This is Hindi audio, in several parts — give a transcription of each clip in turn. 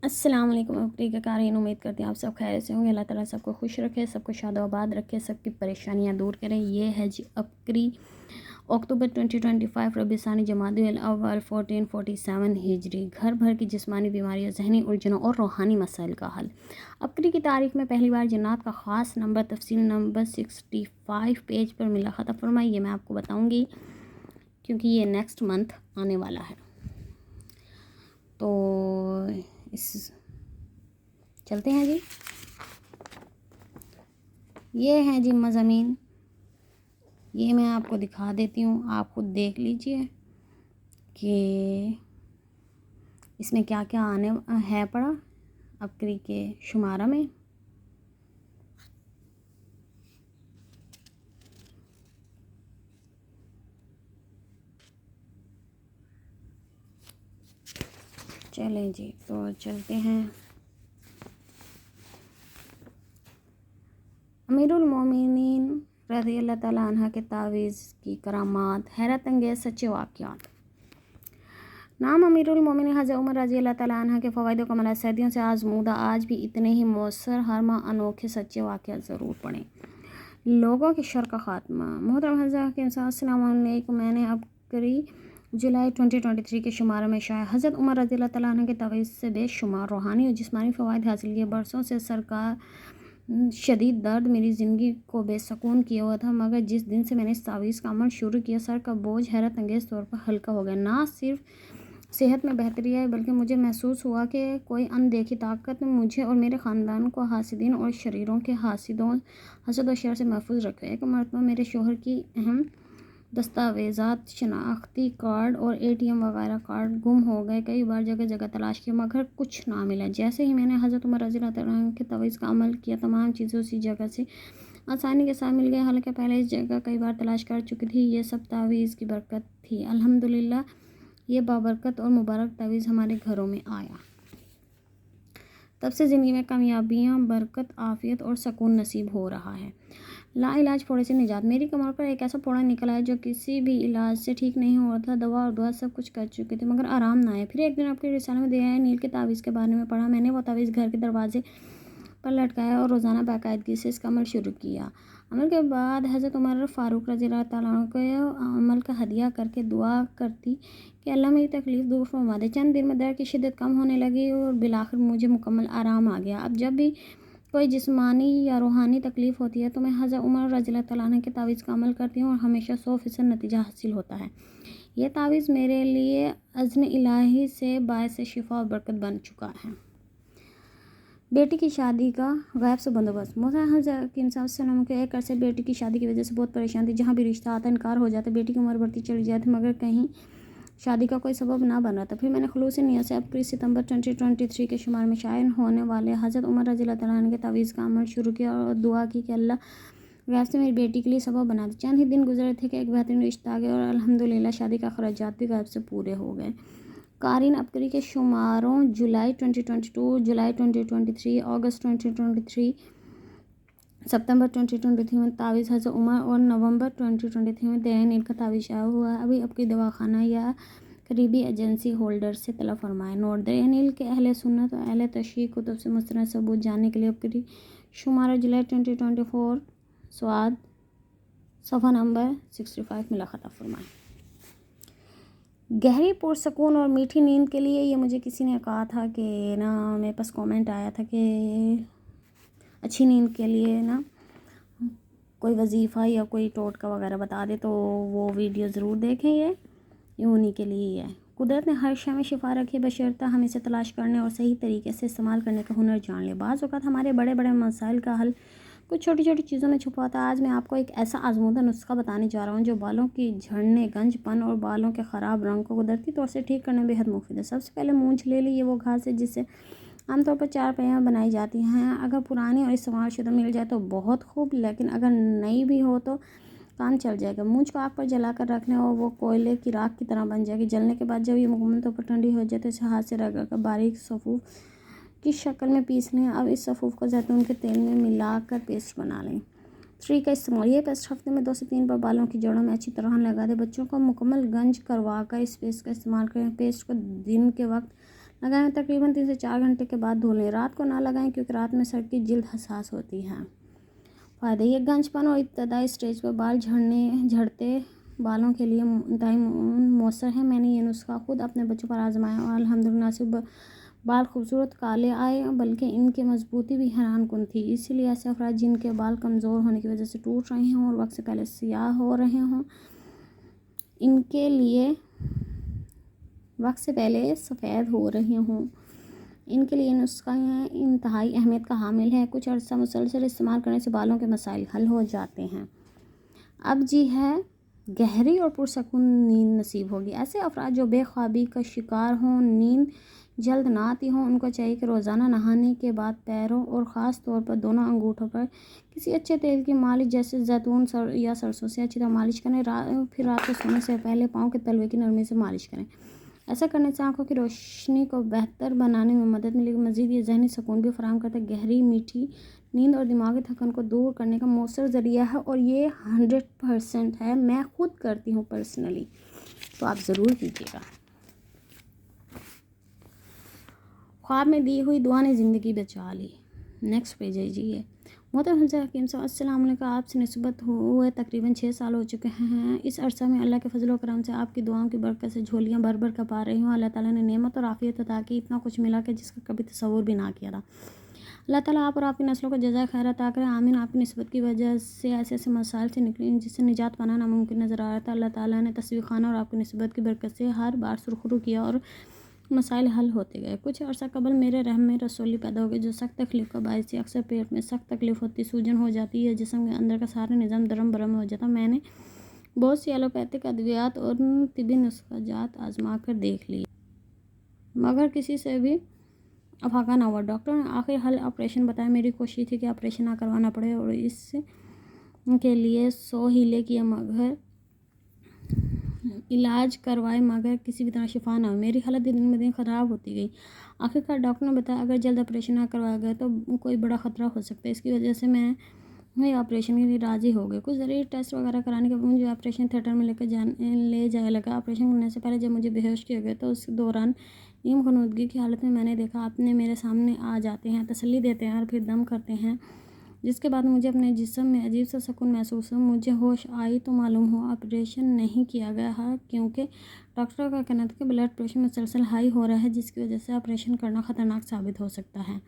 अस्सलाम वालेकुम अफ्रीका कारहीन। उम्मीद करते हैं आप सब खैर से होंगे। अल्लाह ताला सबको खुश रखे, सबको शादोआबाद रखे, सबकी परेशानियां दूर करें। ये है जी अक्री अक्टूबर 2025 रबीसानी जमादुल अव्वल 1447 हिजरी। घर भर की जिस्मानी बीमारियों, जहनी उलझनों और रूहानी मसाइल का हल। अक्री की तारीख में पहली बार जन्नत का ख़ास नंबर तफसील नंबर 65 पेज पर मिला। ख़त फरमाई ये मैं आपको बताऊँगी क्योंकि ये नेक्स्ट मंथ आने वाला है। तो इस चलते हैं जी। ये हैं जी मज़ामीन, ये मैं आपको दिखा देती हूँ, आप खुद देख लीजिए कि इसमें क्या क्या आने है पड़ा अक्री के शुमारा में। चलें जी, तो चलते हैं। अमीरुल मोमिनीन रज़ी अल्लाह ताला अन्हा के तावीज़ की करामात, हैरत अंगेज़ सच्चे वाक़यात। नाम अमीरुल मोमिनीन हज़रत उमर रज़ी अल्लाह ताला अन्हा के फ़वाइद व कमालात सदियों से आज़मूदा, आज भी इतने ही मौसर, हर माह अनोखे सच्चे वाक़यात ज़रूर पढ़ें। लोगों के शर का ख़ात्मा। मोहतरम हज़रत के अस्सलाम वालेकुम। मैंने अक्री जुलाई 2023 के शुमारे में शायद हज़रत उमर रज़ी अल्लाह ताला अन्हु के तवीज़ से बेशुमार रूहानी और जिस्मानी फ़वाइद हासिल किए। बरसों से सरकार शदीद दर्द मेरी ज़िंदगी को बेसकून किया हुआ था, मगर जिस दिन से मैंने इस तावीज़ का अमल शुरू किया, सर का बोझ हैरत अंगेज़ तौर पर हल्का हो गया। ना सिर्फ सेहत में बेहतरी आई, बल्कि मुझे महसूस हुआ कि कोई अनदेखी ताकत मुझे और मेरे ख़ानदान को हासिदीन और शरीरों के हसद और शर से महफूज रखे। एक मरतबा मेरे शोहर की अहम दस्तावेज़ात, शनाख्ती कार्ड और ATM वगैरह कार्ड गुम हो गए। कई बार जगह जगह तलाश किया, मगर कुछ ना मिला। जैसे ही मैंने हज़रत उमर रज़ी अल्लाह तआला के तवीज़ का अमल किया, तमाम चीज़ें उसी जगह से आसानी के साथ मिल गई। हालांकि पहले इस जगह कई बार तलाश कर चुकी थी। ये सब तावीज़ की बरकत थी। अल्हम्दुलिल्लाह, ये बाबरकत और मुबारक तावीज़ हमारे घरों में आया। तब से ज़िंदगी में कामयाबियाँ, बरकत, आफ़ियत और सुकून नसीब हो रहा है। लाइलाज फोड़े से निजात। मेरी कमर पर एक ऐसा फोड़ा निकला है जो किसी भी इलाज से ठीक नहीं हुआ था। दवा और दुआ सब कुछ कर चुके थे, मगर आराम ना आया। फिर एक दिन आपके रिसाले में दिया है नील के तावीज़ के बारे में पढ़ा। मैंने वो तावीज़ घर के दरवाजे पर लटकाया और रोज़ाना बाकायदगी से इसका अमल शुरू किया। अमल के बाद हज़रत उमर फ़ारूक रज़ी अल्लाह तआला अन्हु को अमल का हदिया करके दुआ करती कि अल्लाह मेरी तकलीफ़ दूर फरमा दे। चंद दिन में दर्द की शिद्दत कम होने लगी और बिलाखिर मुझे मुकम्मल आराम आ गया। अब जब भी कोई जिस्मानी या रूहानी तकलीफ़ होती है तो मैं हज़रत उमर रज़ी अल्लाह तआला अन्हु के तावीज़ का अमल करती हूँ और हमेशा 100% नतीजा हासिल होता है। यह तावीज़ मेरे लिए अज़्न इलाही से बायस शिफा और बरकत बन चुका है। बेटी की शादी का गैब से बंदोबस्त। मोहतरम हज़रत की सल्लम के एक अरसे बेटी की शादी की वजह से बहुत परेशान थी। जहाँ भी रिश्ता आता इनकार हो जाता, बेटी की उम्र बढ़ती चली जाती, मगर कहीं शादी का कोई सबब ना बन रहा था। फिर मैंने खुलूस नियत से अक्री सितंबर 2023 के शुमार में शायन होने वाले हज़रत उमर रज़ी अल्लाह तआला अन्हु के तावीज़ का अमल शुरू किया और दुआ की कि अल्लाह गैब से मेरी बेटी के लिए सबब बना दे। चंद ही दिन गुजरे थे कि एक बेहतरीन रिश्ता आ गया और अल्हम्दुलिल्लाह शादी का खर्चात भी गैब से पूरे हो गए। कारीन अक्री के शुमारों जुलाई 2022, जुलाई 2023, अगस्त 2023, सितंबर 2023 में तावीज़ हज़रत उमर और नवंबर 2023 में देन इनका तावीज़ आया हुआ है। अभी आपकी दवाखाना या करीबी एजेंसी होल्डर से तलब फरमाएँ। नोट देनिल के अहले सुन्नत और अहले तशरीह कुतुब से मुस्तनद सबूत जानने के लिए अक्री शुमारा जुलाई 2024 स्वाद सफ़ा नंबर 65 में ख़त फरमाएँ। गहरी पुरसकून और मीठी नींद के लिए ये मुझे किसी ने कहा था कि ना, मेरे पास कमेंट आया था कि अच्छी नींद के लिए ना कोई वजीफ़ा या कोई टोटका वगैरह बता दे, तो वो वीडियो ज़रूर देखें। ये उन्हीं के लिए ही है। कुदरत ने हर शय में शिफा रखी, बशर्ते हम इसे तलाश करने और सही तरीके से इस्तेमाल करने का हुनर जान ले। बाज़ औक़ात हमारे बड़े बड़े मसाइल का हल कुछ छोटी छोटी चीज़ों में छुपा होता है। आज मैं आपको एक ऐसा आज़मूदा नुस्खा बताने जा रहा हूँ जो बालों की झड़ने, गंजपन और बालों के ख़राब रंग को कुदरती तौर से ठीक करने में बेहद मुफीद है। सबसे पहले मूंछ ले ली। ये वो घास है जिससे आमतौर पर चारपाइयाँ बनाई जाती हैं। अगर पुरानी और इस्तेमालशुदा मिल जाए तो बहुत खूब, लेकिन अगर नई भी हो तो काम चल जाएगा। मूंछ को आग पर जलाकर रखने और वो कोयले की राख की तरह बन जाएगी। जलने के बाद जब ये मुकम्मल तौर पर ठंडी हो जाए तो इसे हाथ से रगड़ कर बारीक सफ़ूफ की शक्ल में पीस लें। अब इस सफ़ूफ को जैतून के तेल में मिलाकर पेस्ट बना लें। 3 का इस्तेमाल। ये पेस्ट हफ्ते में 2 से 3 बार बालों की जड़ों में अच्छी तरह लगा दें। बच्चों को मुकम्मल गंज करवा कर इस पेस्ट का इस्तेमाल करें। पेस्ट को दिन के वक्त लगाएं तकरीबन 3 से 4 घंटे के बाद धो लें। रात को ना लगाएं क्योंकि रात में सर की जिल्द हसास होती है। फ़ायदे, ये गंजपन और इब्तदाई स्टेज पर बाल झड़ते बालों के लिए इंतहाई मौसर है। मैंने ये नुस्खा खुद अपने बच्चों पर आजमाया और अल्हम्दुलिल्लाह सिर्फ बाल खूबसूरत काले आए बल्कि इनकी मजबूती भी हैरान कुन थी। इसीलिए ऐसे अफराद जिनके बाल कमज़ोर होने की वजह से टूट रहे हों और वक्त से पहले स्याह हो रहे हों, इनके लिए वक्त से पहले सफ़ेद हो रहे हों, इनके लिए नुस्खा इंतहाई अहमियत का हामिल है। कुछ अर्सा मुसलसल इस्तेमाल करने से बालों के मसाइल हल हो जाते हैं। अब जी है, गहरी और पुरसकून नींद नसीब होगी। ऐसे अफराद जो बेख्वाबी का शिकार हों, नींद जल्द ना आती हों, उनको चाहिए कि रोज़ाना नहाने के बाद पैरों और ख़ास तौर पर दोनों अंगूठों पर किसी अच्छे तेल की मालिश जैसे जैतून या सरसों से अच्छी तरह मालिश करें। फिर रात को सोने से पहले पाँव के तलवे की नरमी से मालिश करें। ऐसा करने से आंखों की रोशनी को बेहतर बनाने में मदद मिलेगी। मज़ीद ये जहनी सुकून भी फराहम करता है। गहरी मीठी नींद और दिमागी थकान को दूर करने का मौसर ज़रिया है और ये 100% है। मैं खुद करती हूँ पर्सनली, तो आप ज़रूर कीजिएगा। ख्वाब में दी हुई दुआ ने ज़िंदगी बचा ली। नेक्स्ट पेज है जी ये। मोहतरम हमज़ा हकीम साहब, अस्सलाम वालेकुम। आपसे निस्बत हुए तकरीबन 6 साल हो चुके हैं। इस अरसा में अल्लाह के फजल व करम से आपकी दुआओं की बरकत से झोलियाँ भर भर कर पा रही हूँ। अल्लाह ताला ने नेमत और आफ़ियत अता की। इतना कुछ मिला कि जिसका कभी तसव्वुर भी ना किया था। अल्लाह ताला आप और आपकी नस्लों को जज़ाए खैर अता करें, आमीन। आपकी निस्बत की वजह से ऐसे ऐसे मसाइल से निकली जिससे निजात पाना नामुमकिन नज़र आ रहा था। अल्लाह ताला ने तस्वीर खाना और आपकी निस्बत की बरकत से हर बार सुरखरू किया और मसाइल हल होते गए। कुछ अर्सा कबल मेरे रहम में रसोली पैदा हो गई जो सख्त तकलीफ़ का बायस थी। अक्सर पेट में सख्त तकलीफ़ होती, सूजन हो जाती है, जिस्म के अंदर का सारा निज़ाम दरम बरम हो जाता। मैंने बहुत सी एलोपैथिक अद्वियात और तिबी नुस्खाजात आजमा कर देख लिए मगर किसी से भी अफाका ना हुआ। डॉक्टर ने आखिर हल ऑपरेशन बताया। मेरी कोशिश थी कि ऑपरेशन ना करवाना पड़े और इसके लिए 100 हीले किए मगर इलाज करवाए मगर किसी भी तरह शिफा ना हुई। मेरी हालत दिन ब दिन ख़राब होती गई। आखिरकार डॉक्टर ने बताया अगर जल्द ऑपरेशन ना करवाया गया तो कोई बड़ा ख़तरा हो सकता है। इसकी वजह से मैं ऑपरेशन के लिए राज़ी हो गई। कुछ ज़रूरी टेस्ट वगैरह कराने के बाद मुझे ऑपरेशन थिएटर में ले जाया लगा। ऑपरेशन करने से पहले जब मुझे बेहोश किया गया तो उस दौरान नीम खनूदगी की हालत में मैंने देखा आपने मेरे सामने आ जाते हैं, तसल्ली देते हैं और फिर दम करते हैं, जिसके बाद मुझे अपने जिस्म में अजीब सा सुकून महसूस हुआ। मुझे होश आई तो मालूम हुआ ऑपरेशन नहीं किया गया है क्योंकि डॉक्टर का कहना था कि ब्लड प्रेशर मुसलसल हाई हो रहा है जिसकी वजह से ऑपरेशन करना ख़तरनाक साबित हो सकता है।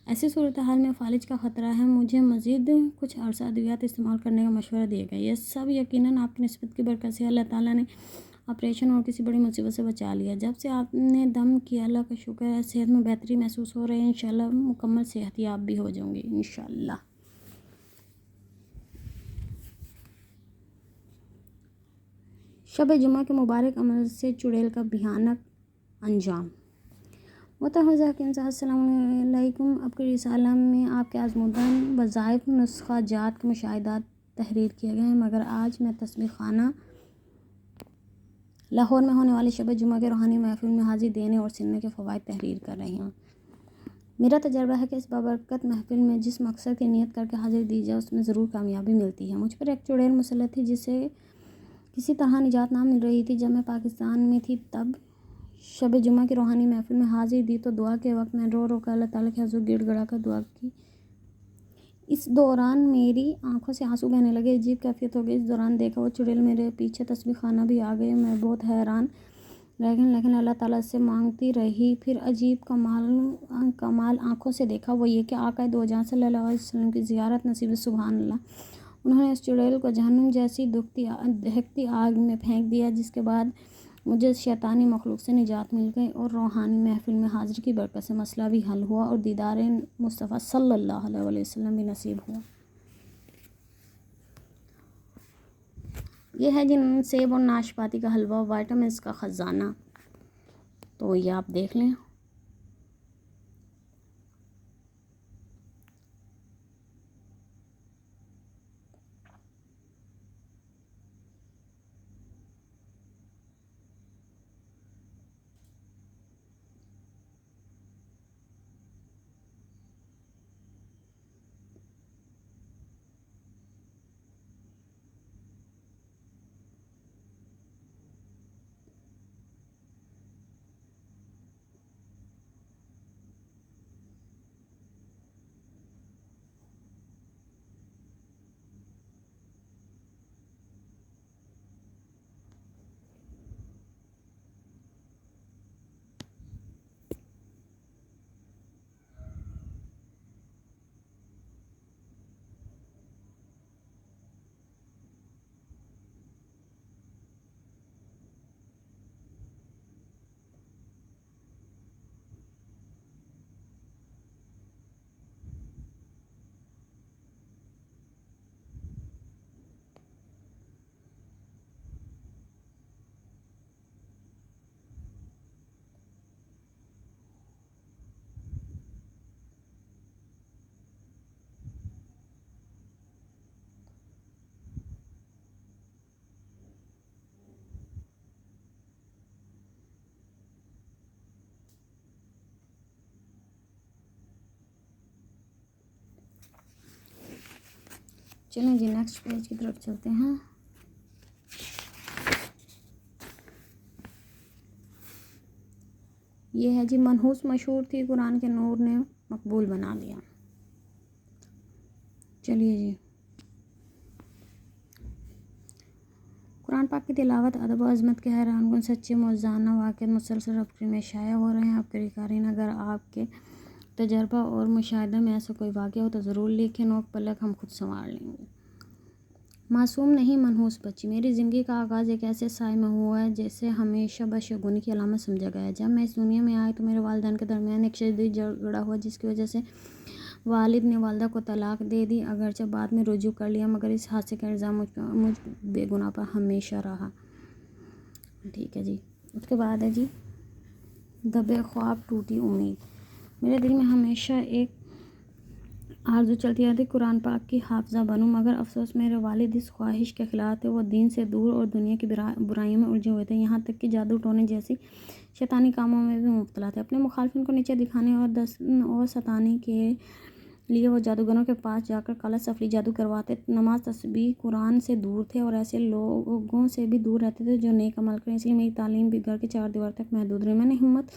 ऐसी सूरत हाल में फालिज का ख़तरा है। मुझे मज़ीद कुछ अर्सा अद्वियात इस्तेमाल करने का मशवरा दिया गया। यह सब यकीनन आपकी निस्बत की बरकत से अल्लाह ताला ने ऑपरेशन और किसी बड़ी मुसीबत से बचा लिया। जब से आपने दम किया अल्लाह का शुक्र है, सेहत में बेहतरी महसूस हो रही है। इंशाल्लाह मुकम्मल सेहतियाब भी हो जाऊँगी इंशाल्लाह। शब जुमा के मुबारक अमल से चुड़ैल का भयानक अंजाम। अस्सलामुअलैकुम। आपके रिसाला में आपके आज़मूदन वज़ाइफ नुस्खाजात के मुशाहिदात तहरीर किए गए हैं मगर आज मैं तस्बीह खाना लाहौर में होने वाली शब जुमा के रूहानी महफिल में हाजिर देने और सुनने के फ़वाइद तहरीर कर रही हूँ। मेरा तजर्बा है कि इस बाबरकत महफिल में जिस मकसद की नियत करके हाजिर दी जाए उसमें ज़रूर कामयाबी मिलती है। मुझ पर एक चुड़ैल मुसल्लत थी जिसे किसी तरह निजात ना मिल रही थी। जब मैं पाकिस्तान में थी तब शब जुमा की रूहानी महफिल में हाजिर दी तो दुआ के वक्त मैं रो रो कर अल्लाह ताला के हुज़ूर गिड़गिड़ा कर दुआ की। इस दौरान मेरी आंखों से आंसू बहने लगे। अजीब कैफियत हो गई। इस दौरान देखा वो चुड़ैल मेरे पीछे तस्बीह खाना भी आ गए। मैं बहुत हैरान लेकिन अल्लाह ताला से मांगती रही। फिर अजीब कमाल आंखों से देखा वो ये कि आका दो जहां सल्लल्लाहु अलैहि वसल्लम की ज़ियारत नसीब है। सुभान अल्लाह। उन्होंने इस चुड़ैल को जहन्नुम जैसी दहकती आग में फेंक दिया जिसके बाद मुझे शैतानी मखलूक से निजात मिल गई और रूहानी महफिल में हाजिर की बरकत से मसला भी हल हुआ और दीदार मुस्तफ़ा सल्लल्लाहु अलैहि वसल्लम भी नसीब हुआ। यह है जिन सेब और नाशपाती का हलवा, विटामिन्स का ख़जाना। तो ये आप देख लें। चलें जी नेक्स्ट पेज की तरफ चलते हैं। ये है जी, मनहूस मशहूर थी, कुरान के नूर ने मकबूल बना दिया। चलिए जी, कुरान पाक की तिलावत, अदब व अज़मत के हैरानकुन सच्चे मौज़ाना वाक़िअत मुसलसल रफ्तार में शाया हो रहे हैं। आपके क़ारीन अगर आपके तजर्बा और मुशाहिदा में ऐसा कोई वाक़या हो तो ज़रूर लिखें, नोक पलक हम खुद संवार लेंगे। मासूम नहीं मनहूस बच्ची, मेरी ज़िंदगी का आगाज़ एक ऐसे साए में हुआ है जैसे हमेशा बदशगुनी की अलामत समझा गया है। जब मैं इस दुनिया में आई तो मेरे वालिदैन के दरमियान एक शदीद झगड़ा हुआ, जिसकी वजह से वालिद ने वालिदा को तलाक दे दी। अगरचे बाद में रुजू कर लिया, मगर इस हादसे का इल्ज़ाम मुझ बेगुनाह पर हमेशा रहा। ठीक है जी। उसके बाद है जी, दबे ख्वाब टूटी उम्मीद। मेरे दिल में हमेशा एक आरज़ू चलती रहती, कुरान पाक की हाफ़िज़ा बनूं, मगर अफसोस मेरे वालिद इस ख्वाहिश के ख़िलाफ़ थे। वो दीन से दूर और दुनिया की बुराइयों में उलझे हुए थे, यहाँ तक कि जादू टोने जैसी शैतानी कामों में भी मुब्तला थे। अपने मुखालिफिन को नीचे दिखाने और सताने के लिए वो जादूगरों के पास जाकर काला सफरी जादू करवाते, नमाज तस्बीह कुरान से दूर थे और ऐसे लोगों से भी दूर रहते थे जो नेक अमल करें। इसलिए मेरी तालीम भी घर के 4 दीवार तक महदूद रही। मैंने हिम्मत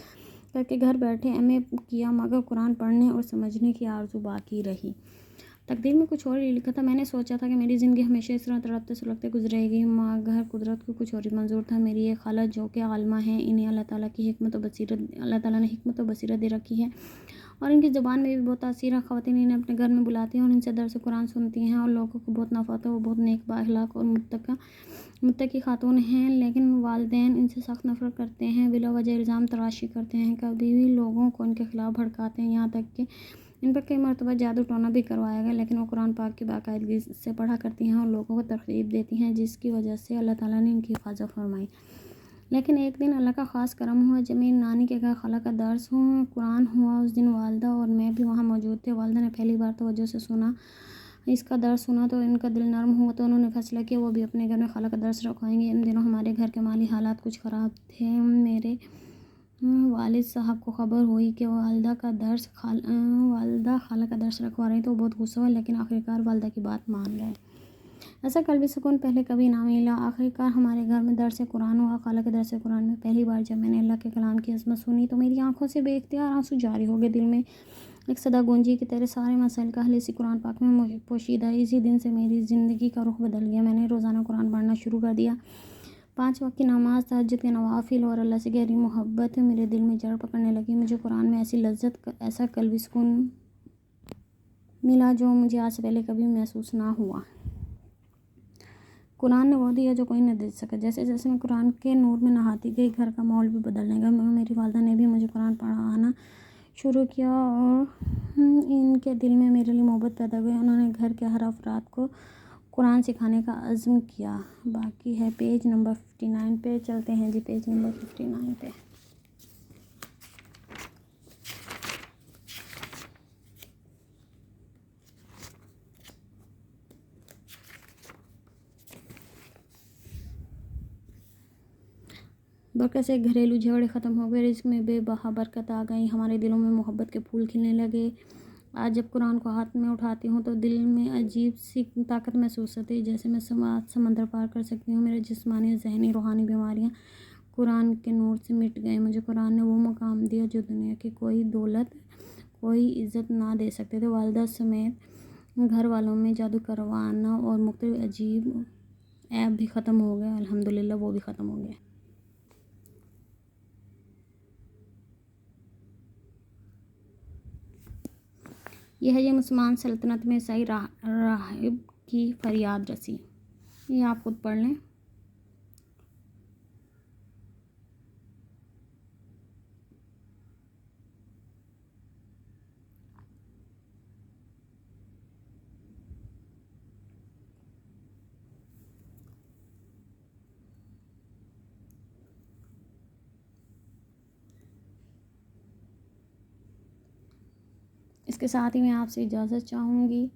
करके घर बैठे एमए किया, मगर कुरान पढ़ने और समझने की आरज़ू बाकी रही। तकदीर में कुछ और ही लिखा था। मैंने सोचा था कि मेरी ज़िंदगी हमेशा इस तरह तड़पते सुलगते गुजरेगी, मगर कुदरत को कुछ और ही मंजूर था। मेरी एक खाला जो कि आलिमा है, इन्हें अल्लाह ताला ने हिकमत और बसीरत दे रखी है और इनकी ज़बान में भी बहुत तासीर है। ख़वातीन इन्हें अपने घर में बुलाती हैं और इनसे दर्स कुरान सुनती हैं और लोगों को बहुत नफ़ा होता है। वो बहुत नेक, बाअखलाक और मुत्तकी खातून हैं, लेकिन वालिदैन इनसे सख्त नफरत करते हैं, बिला वजह इल्ज़ाम तराशी करते हैं, कभी भी लोगों को इनके ख़िलाफ़ भड़काते हैं। यहाँ तक कि इन पर कई मरतबा जादू टोना भी करवाया गया, लेकिन वो कुरान पाक की बाकायदगी से पढ़ा करती हैं और लोगों को तरग़ीब देती हैं, जिसकी वजह से अल्लाह ताला ने इनकी हिफाज़त फरमाई। लेकिन एक दिन अल्लाह का ख़ास करम हुआ, जब मेरी नानी के घर खाला का दर्स कुरान हुआ। उस दिन वालिदा और मैं भी वहाँ मौजूद थे। वालिदा ने पहली बार तवज्जो से सुना, इसका दर्स सुना तो इनका दिल नरम हुआ, तो उन्होंने फैसला किया वो भी अपने घर में खाला का दर्स रखवाएंगे। इन दिनों हमारे घर के माली हालात कुछ ख़राब थे। मेरे वालिद साहब को ख़बर हुई कि वालिदा खाला का दर्स रखवा रही, तो बहुत गुस्सा हुआ, लेकिन आखिरकार वालिदा की बात मान गए। ऐसा कल्बी सुकून पहले कभी ना मिला। आखिरकार हमारे घर में दर्स कुरान हुआ। खाला के दर्स कुरान में पहली बार जब मैंने अल्लाह के कलाम की अज़मत सुनी तो मेरी आंखों से बेख्तियार आंसू जारी हो गए। दिल में एक सदा गूंजी कि तेरे सारे मसाइल का हल इसी कुरान पाक में पोशीदा है। इसी दिन से मेरी ज़िंदगी का रुख बदल गया। मैंने रोज़ाना कुरान पढ़ना शुरू कर दिया। 5 वक्त की नमाज, तहज्जुद के नवाफिल और अल्लाह से गहरी मोहब्बत मेरे दिल में जड़ पकड़ने लगी। मुझे कुरान में ऐसी लज्जत, ऐसा कल्बी सुकून मिला जो मुझे आज से पहले कभी महसूस ना हुआ। कुरान ने वो दिया जो कोई न दे सका। जैसे जैसे मैं कुरान के नूर में नहाती गई, घर का माहौल भी बदलने लगा। मेरी वालिदा ने भी मुझे कुरान पढ़ाना शुरू किया और इनके दिल में मेरे लिए मोहब्बत पैदा हुई। उन्होंने घर के हर अफराद को कुरान सिखाने का अज़्म किया। बाकी है पेज नंबर 59 पे। चलते हैं जी पेज नंबर 59 पे। बरकत से घरेलू झगड़े ख़त्म हो गए, रिज़्क़ में बेबहा बरकत आ गई, हमारे दिलों में मोहब्बत के फूल खिलने लगे। आज जब कुरान को हाथ में उठाती हूँ तो दिल में अजीब सी ताकत महसूस होती है, जैसे मैं समंदर पार कर सकती हूँ। मेरे जिस्मानी, ज़हनी, रूहानी बीमारियाँ कुरान के नूर से मिट गए। मुझे कुरान ने वो मुकाम दिया जो दुनिया की कोई दौलत, कोई इज़्ज़त ना दे सकते थे। वालिदा समेत घर वालों में जादू करवाना और मुख्तलिफ अजीब ऐब भी ख़त्म हो गया। अल्हम्दुलिल्लाह वो भी ख़त्म हो गया। यह है ये मुसलमान सल्तनत में ईसाई राहिब की फरियाद रसी। ये आप खुद पढ़ लें। इसके साथ ही मैं आपसे इजाज़त चाहूँगी।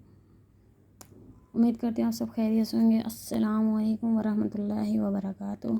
उम्मीद करते हैं आप सब खैरियत से होंगे। अस्सलामु अलैकुम वरहमतुल्लाहि वबरकातुहू।